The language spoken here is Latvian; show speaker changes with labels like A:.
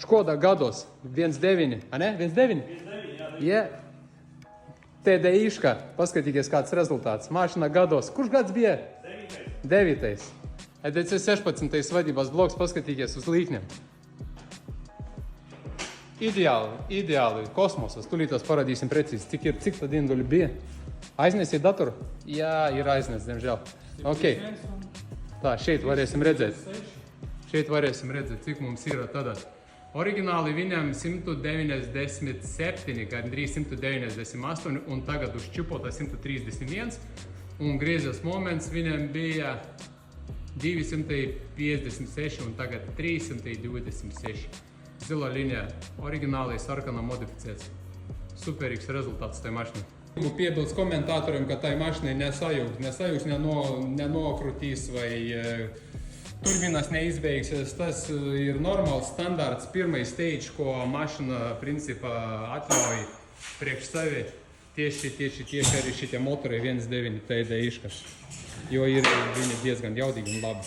A: Škoda gados 1.9, a ne? 1.9?
B: 1.9, jā.
A: Jā. TDIška, paskatīties kāds rezultāts. Mašina gados. Kurš gads bija? 9. EDC 16. vadībās bloks, paskatīties uz līkņiem. Ideāli, kosmosas. Tūlītos parādīsim precīzi, cik tad induļi bija. Aiznesīja datoru? Jā, ir aiznes, diemžēl. Ok. Tā, šeit varēsim redzēt. Cik mums ir tādā. Oriģināli viņam 197, gandrīz 198, un tagad uz čupota 131. Un griezes moments viņam bija 256 un tagad 326. Zila līnija, oriģināli sarkana modificēts. Superīgs rezultāts tai mašinai. Piebilst komentatoriem, ka tai mašinai nesajūgs, nenokrutīs vai turbinas neizbeigsies. Tas ir normāls standārts, pirmais stage, ko mašina principā atļauj priekš sevi. Tieši arī šitie motori 1.9 TDIškas, jo ir viņi diezgan jaudīgi un labi.